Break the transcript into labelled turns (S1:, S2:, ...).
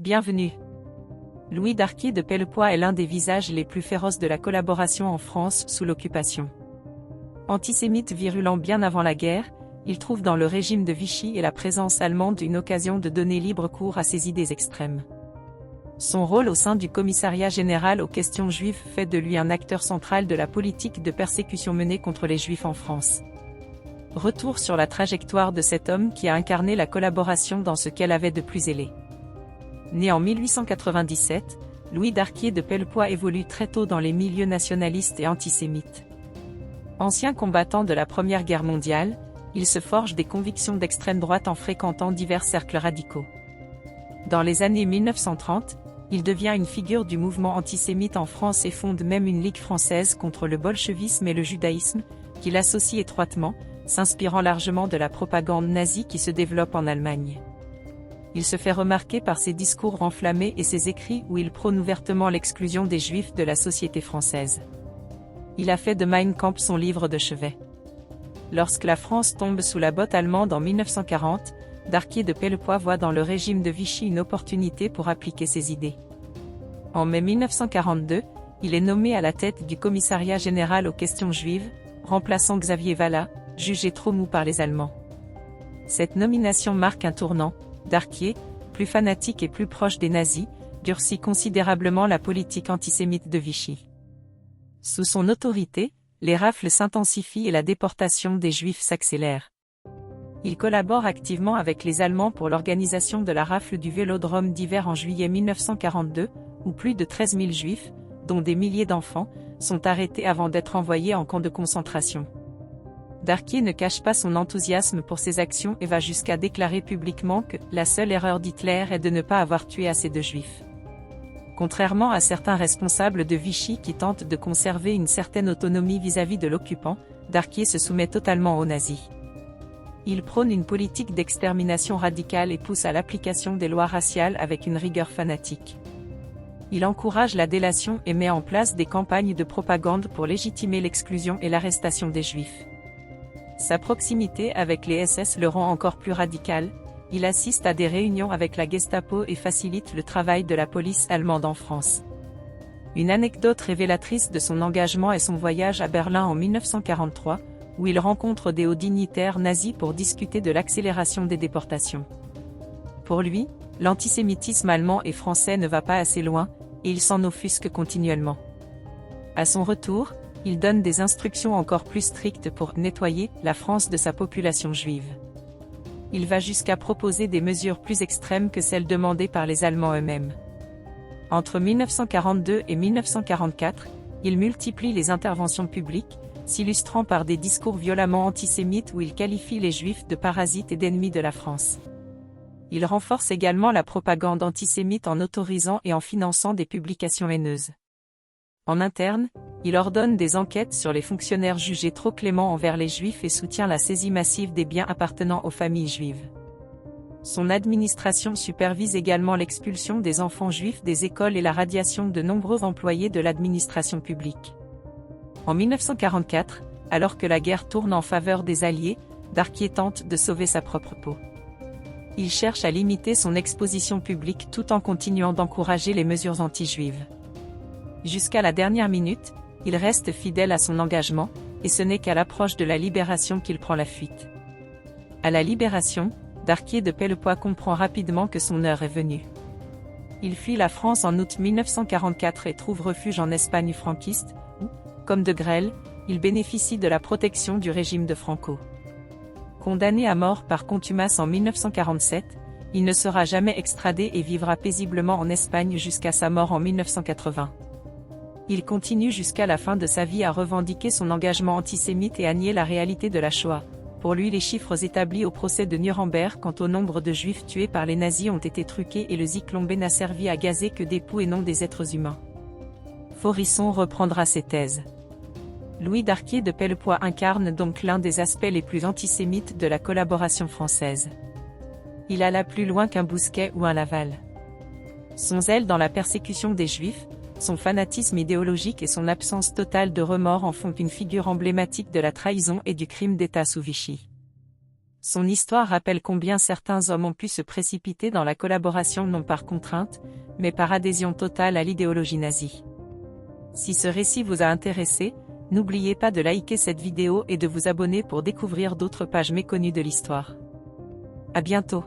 S1: Bienvenue. Louis Darquier de Pellepoix est l'un des visages les plus féroces de la collaboration en France sous l'occupation. Antisémite virulent bien avant la guerre, il trouve dans le régime de Vichy et la présence allemande une occasion de donner libre cours à ses idées extrêmes. Son rôle au sein du Commissariat général aux questions juives fait de lui un acteur central de la politique de persécution menée contre les Juifs en France. Retour sur la trajectoire de cet homme qui a incarné la collaboration dans ce qu'elle avait de plus ailé. Né en 1897, Louis Darquier de Pellepoix évolue très tôt dans les milieux nationalistes et antisémites. Ancien combattant de la Première Guerre mondiale, il se forge des convictions d'extrême droite en fréquentant divers cercles radicaux. Dans les années 1930, il devient une figure du mouvement antisémite en France et fonde même une ligue française contre le bolchevisme et le judaïsme, qu'il associe étroitement, s'inspirant largement de la propagande nazie qui se développe en Allemagne. Il se fait remarquer par ses discours enflammés et ses écrits où il prône ouvertement l'exclusion des Juifs de la société française. Il a fait de Mein Kampf son livre de chevet. Lorsque la France tombe sous la botte allemande en 1940, Darquier de Pellepoix voit dans le régime de Vichy une opportunité pour appliquer ses idées. En mai 1942, il est nommé à la tête du Commissariat général aux questions juives, remplaçant Xavier Vallat, jugé trop mou par les Allemands. Cette nomination marque un tournant. Darquier, plus fanatique et plus proche des nazis, durcit considérablement la politique antisémite de Vichy. Sous son autorité, les rafles s'intensifient et la déportation des Juifs s'accélère. Il collabore activement avec les Allemands pour l'organisation de la rafle du Vélodrome d'hiver en juillet 1942, où plus de 13 000 Juifs, dont des milliers d'enfants, sont arrêtés avant d'être envoyés en camp de concentration. Darquier ne cache pas son enthousiasme pour ses actions et va jusqu'à déclarer publiquement que la seule erreur d'Hitler est de ne pas avoir tué assez de Juifs. Contrairement à certains responsables de Vichy qui tentent de conserver une certaine autonomie vis-à-vis de l'occupant, Darquier se soumet totalement aux nazis. Il prône une politique d'extermination radicale et pousse à l'application des lois raciales avec une rigueur fanatique. Il encourage la délation et met en place des campagnes de propagande pour légitimer l'exclusion et l'arrestation des Juifs. Sa proximité avec les SS le rend encore plus radical, il assiste à des réunions avec la Gestapo et facilite le travail de la police allemande en France. Une anecdote révélatrice de son engagement est son voyage à Berlin en 1943, où il rencontre des hauts dignitaires nazis pour discuter de l'accélération des déportations. Pour lui, l'antisémitisme allemand et français ne va pas assez loin, et il s'en offusque continuellement. À son retour, il donne des instructions encore plus strictes pour nettoyer la France de sa population juive. Il va jusqu'à proposer des mesures plus extrêmes que celles demandées par les Allemands eux-mêmes. Entre 1942 et 1944, il multiplie les interventions publiques, s'illustrant par des discours violemment antisémites où il qualifie les Juifs de parasites et d'ennemis de la France. Il renforce également la propagande antisémite en autorisant et en finançant des publications haineuses. En interne, il ordonne des enquêtes sur les fonctionnaires jugés trop cléments envers les Juifs et soutient la saisie massive des biens appartenant aux familles juives. Son administration supervise également l'expulsion des enfants juifs des écoles et la radiation de nombreux employés de l'administration publique. En 1944, alors que la guerre tourne en faveur des Alliés, Darquier tente de sauver sa propre peau. Il cherche à limiter son exposition publique tout en continuant d'encourager les mesures anti-juives. Jusqu'à la dernière minute, il reste fidèle à son engagement, et ce n'est qu'à l'approche de la libération qu'il prend la fuite. À la libération, Darquier de Pellepoix comprend rapidement que son heure est venue. Il fuit la France en août 1944 et trouve refuge en Espagne franquiste, où, comme de Grelle, il bénéficie de la protection du régime de Franco. Condamné à mort par contumace en 1947, il ne sera jamais extradé et vivra paisiblement en Espagne jusqu'à sa mort en 1980. Il continue jusqu'à la fin de sa vie à revendiquer son engagement antisémite et à nier la réalité de la Shoah. Pour lui, les chiffres établis au procès de Nuremberg quant au nombre de Juifs tués par les nazis ont été truqués et le Zyklonbé n'a servi à gazer que des poux et non des êtres humains. Faurisson reprendra ses thèses. Louis Darquier de Pellepoix incarne donc l'un des aspects les plus antisémites de la collaboration française. Il alla plus loin qu'un Bousquet ou un Laval. Son zèle dans la persécution des Juifs, son fanatisme idéologique et son absence totale de remords en font une figure emblématique de la trahison et du crime d'État sous Vichy. Son histoire rappelle combien certains hommes ont pu se précipiter dans la collaboration non par contrainte, mais par adhésion totale à l'idéologie nazie. Si ce récit vous a intéressé, n'oubliez pas de liker cette vidéo et de vous abonner pour découvrir d'autres pages méconnues de l'histoire. À bientôt.